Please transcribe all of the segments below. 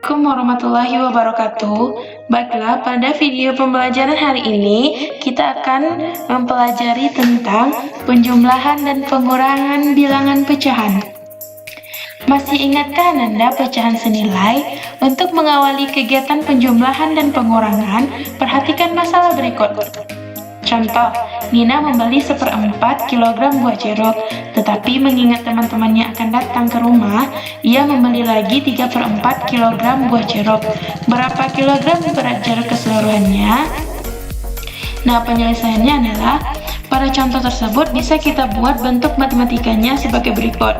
Assalamualaikum warahmatullahi wabarakatuh. Baiklah, pada video pembelajaran hari ini kita akan mempelajari tentang penjumlahan dan pengurangan bilangan pecahan. Masih ingatkah Anda pecahan senilai? Untuk mengawali kegiatan penjumlahan dan pengurangan, perhatikan masalah berikut. Contoh, Nina membeli 1/4 kilogram buah jeruk, tetapi mengingat teman-temannya akan datang ke rumah, ia membeli lagi 3/4 kilogram buah jeruk. Berapa kilogram berat jeruk keseluruhannya? Nah, penyelesaiannya adalah, pada contoh tersebut bisa kita buat bentuk matematikanya sebagai berikut.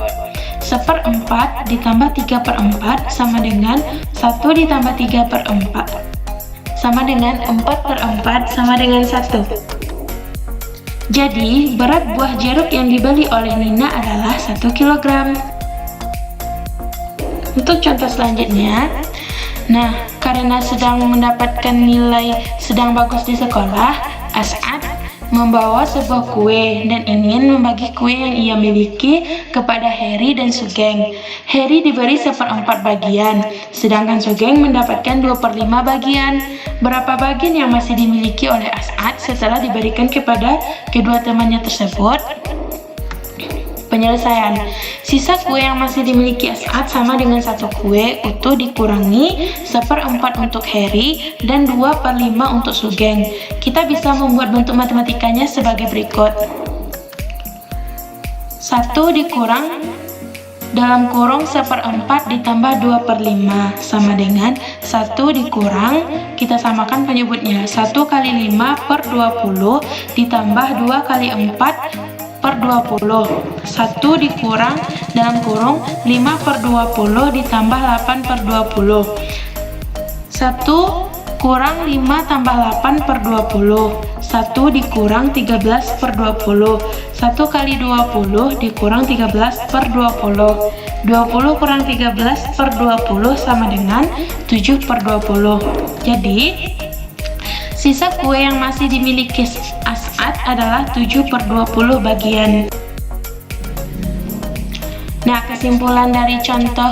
1/4 ditambah 3/4 sama dengan 1 ditambah 3/4 sama dengan 4/4 sama dengan 1. Jadi, berat buah jeruk yang dibeli oleh Nina adalah 1 kg. Untuk contoh selanjutnya, nah, karena sedang mendapatkan nilai sedang bagus di sekolah, As'ad membawa sebuah kue dan ingin membagi kue yang ia miliki kepada Heri dan Sugeng. Heri diberi 1/4 bagian, sedangkan Sugeng mendapatkan 2/5 bagian. Berapa bagian yang masih dimiliki oleh As'ad setelah diberikan kepada kedua temannya tersebut? Penyelesaian. Sisa kue yang masih dimiliki As'ad sama dengan 1 kue utuh dikurangi 1/4 untuk Heri dan 2/5 untuk Sugeng. Kita bisa membuat bentuk matematikanya sebagai berikut. 1 dikurang dalam kurung 1/4 ditambah 2/5 sama dengan 1 dikurang, kita samakan penyebutnya, 1 kali 5 per 20 ditambah 2 kali 4 per 20. 1 dikurang dalam kurung 5 per 20 ditambah 8 per 20. 1 kurang 5 tambah 8 per 20. 1 dikurang 13 per 20. 1 kali 20 dikurang 13 per 20. 20 kurang 13 per 20 sama dengan 7 per 20. Jadi, sisa kue yang masih dimiliki As'ad adalah 7 per 20 bagian. Nah, kesimpulan dari contoh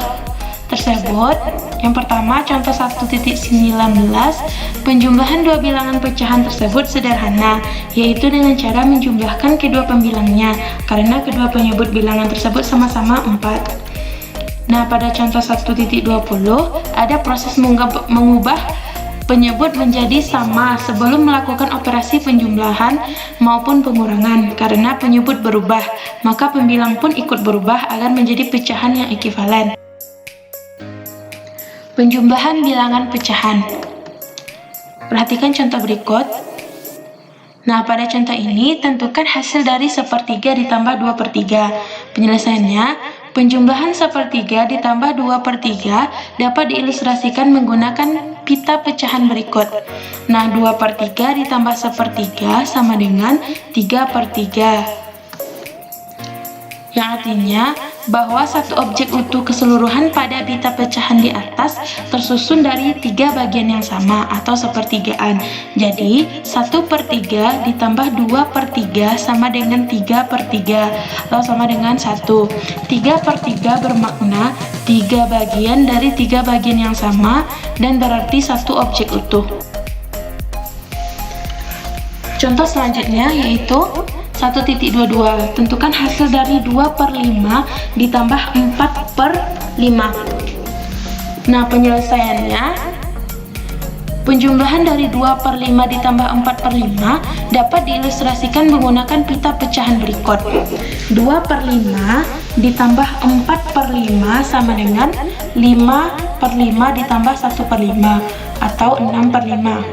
tersebut, yang pertama, contoh 1.19, penjumlahan dua bilangan pecahan tersebut sederhana, yaitu dengan cara menjumlahkan kedua pembilangnya, karena kedua penyebut bilangan tersebut sama-sama 4. Nah, pada contoh 1.20, ada proses mengubah penyebut menjadi sama sebelum melakukan operasi penjumlahan maupun pengurangan. Karena penyebut berubah, maka pembilang pun ikut berubah agar menjadi pecahan yang ekivalen. Penjumlahan bilangan pecahan. Perhatikan contoh berikut. Nah, pada contoh ini, tentukan hasil dari 1/3 ditambah 2/3. Penyelesaiannya, penjumlahan 1/3 ditambah 2/3 dapat diilustrasikan menggunakan pita pecahan berikut. Nah, 2/3 ditambah 1/3 sama dengan 3/3. Yang artinya bahwa satu objek utuh keseluruhan pada pita pecahan di atas tersusun dari 3 bagian yang sama atau sepertigaan. Jadi 1/3 ditambah 2/3 sama dengan 3/3 atau sama dengan 1. 3/3 bermakna 3 bagian dari 3 bagian yang sama dan berarti satu objek utuh. Contoh selanjutnya yaitu 1.22. Tentukan hasil dari 2/5 ditambah 4/5. Nah, penyelesaiannya, penjumlahan dari 2/5 ditambah 4/5 dapat diilustrasikan menggunakan pita pecahan berikut. 2/5 ditambah 4/5 sama dengan 5/5 ditambah 1/5 atau 6/5.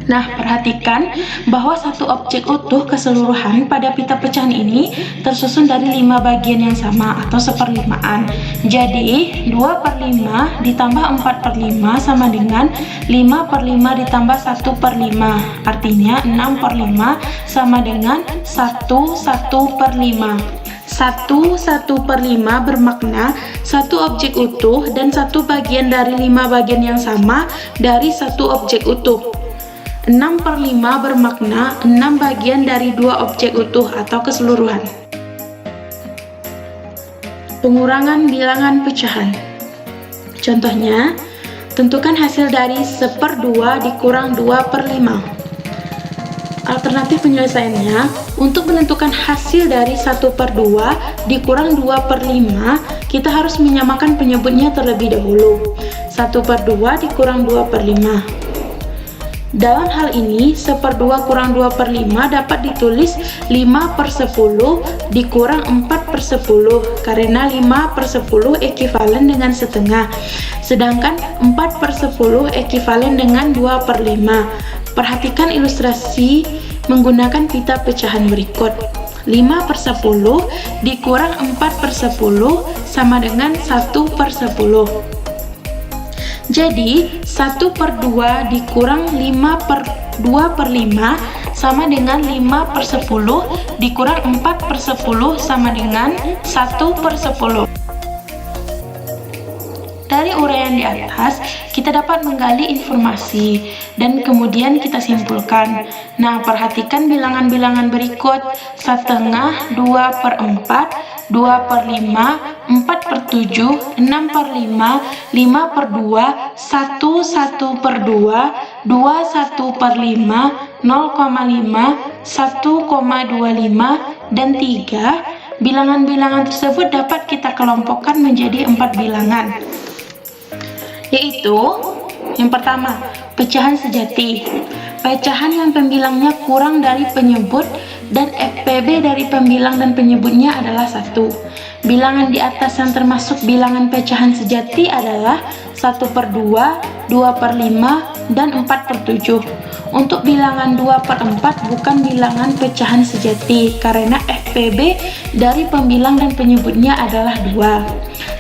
Nah, perhatikan bahwa satu objek utuh keseluruhan pada pita pecahan ini tersusun dari 5 bagian yang sama atau seperlimaan. Jadi, 2/5 ditambah 4/5 sama dengan 5/5 ditambah 1/5. Artinya, 6/5 sama dengan 1/5. 1/5 bermakna satu objek utuh dan satu bagian dari 5 bagian yang sama dari satu objek utuh. 6/5 bermakna 6 bagian dari 2 objek utuh atau keseluruhan. Pengurangan bilangan pecahan. Contohnya, tentukan hasil dari 1/2 dikurang 2/5. Alternatif penyelesaiannya, untuk menentukan hasil dari 1/2 dikurang 2/5, kita harus menyamakan penyebutnya terlebih dahulu. 1/2 dikurang 2/5. Dalam hal ini, 1/2 kurang 2/5 dapat ditulis 5/10 dikurang 4/10, karena 5/10 ekivalen dengan setengah, sedangkan 4/10 ekivalen dengan 2/5. Perhatikan ilustrasi menggunakan pita pecahan berikut. 5/10 dikurang 4/10 sama dengan 1/10. Jadi, 1/2 dikurang 2/5 sama dengan 5/10 dikurang 4/10 sama dengan 1/10. Dari uraian di atas, kita dapat menggali informasi dan kemudian kita simpulkan. Nah, perhatikan bilangan-bilangan berikut: 1/2, 2/4, 2/5, 4/7, 6/5, 5/2, 1/2, 1/5, 0,5, 1,25, dan 3. Bilangan-bilangan tersebut dapat kita kelompokkan menjadi 4 bilangan, yaitu yang pertama, pecahan sejati. Pecahan yang pembilangnya kurang dari penyebut dan FPB dari pembilang dan penyebutnya adalah 1. Bilangan di atas yang termasuk bilangan pecahan sejati adalah 1/2, 2/5, dan 4/7. Untuk bilangan 2/4 bukan bilangan pecahan sejati karena FPB dari pembilang dan penyebutnya adalah 2.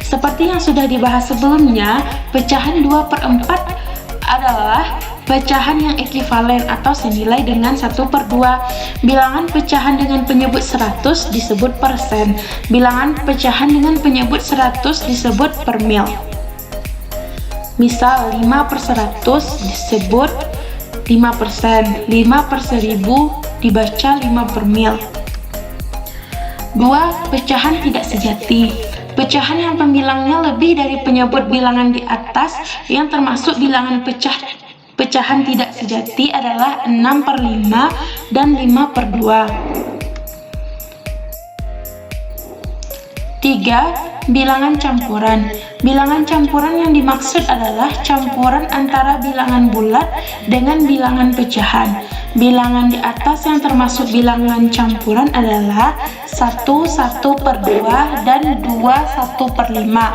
Seperti yang sudah dibahas sebelumnya, pecahan 2/4 adalah pecahan yang ekivalen atau senilai dengan 1/2. Bilangan pecahan dengan penyebut 100 disebut persen. Bilangan pecahan dengan penyebut 100 disebut per mil. Misal, 5/100 disebut 5%, 5/1000 dibaca 5/mil. 2. Pecahan tidak sejati. Pecahan yang pembilangnya lebih dari penyebut bilangan di atas yang termasuk bilangan pecahan tidak sejati adalah 6/5 dan 5/2. 3. Bilangan campuran. Bilangan campuran yang dimaksud adalah campuran antara bilangan bulat dengan bilangan pecahan. Bilangan di atas yang termasuk bilangan campuran adalah 1 1/2 dan 2 1/5.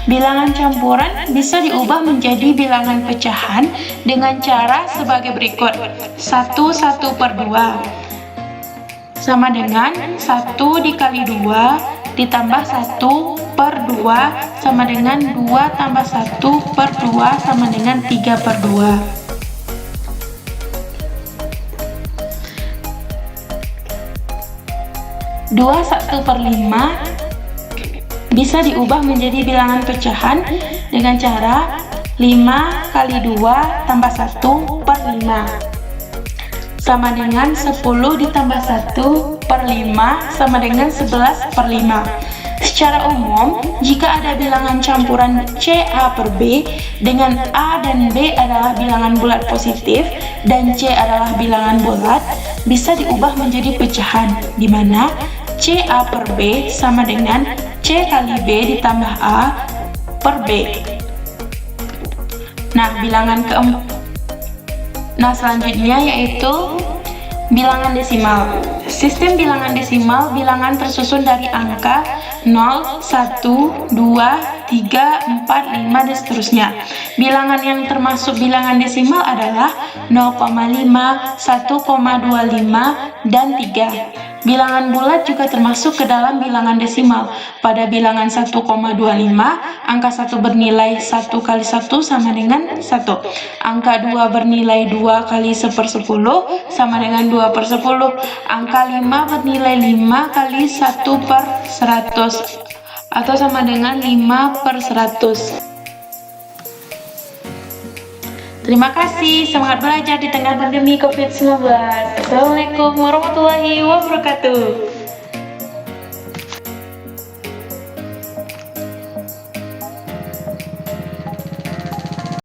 Bilangan campuran bisa diubah menjadi bilangan pecahan dengan cara sebagai berikut. 1 1/2 sama dengan 1 dikali 2 ditambah 1/2 sama dengan 2 tambah 1/2 sama dengan 3/2. 2 1/5 bisa diubah menjadi bilangan pecahan dengan cara 5 kali 2 tambah 1/5 sama dengan 10 ditambah 1/5 sama dengan 11/5. Secara umum, jika ada bilangan campuran CA per B dengan A dan B adalah bilangan bulat positif dan C adalah bilangan bulat, bisa diubah menjadi pecahan, di mana CA per B sama dengan C kali B ditambah A per B. Nah, selanjutnya yaitu bilangan desimal. Sistem bilangan desimal, bilangan tersusun dari angka 0, 1, 2, 3, 4, 5, dan seterusnya. Bilangan yang termasuk bilangan desimal adalah 0,5, 1,25, dan 3. Bilangan bulat juga termasuk ke dalam bilangan desimal. Pada bilangan 1,25, angka 1 bernilai 1 kali 1 sama dengan 1. Angka 2 bernilai 2 kali 1/10 sama dengan 2/10. Angka 5 bernilai 5 kali 1/100 atau sama dengan 5/100. Terima kasih, semangat belajar di tengah pandemi COVID-19. Assalamualaikum warahmatullahi wabarakatuh.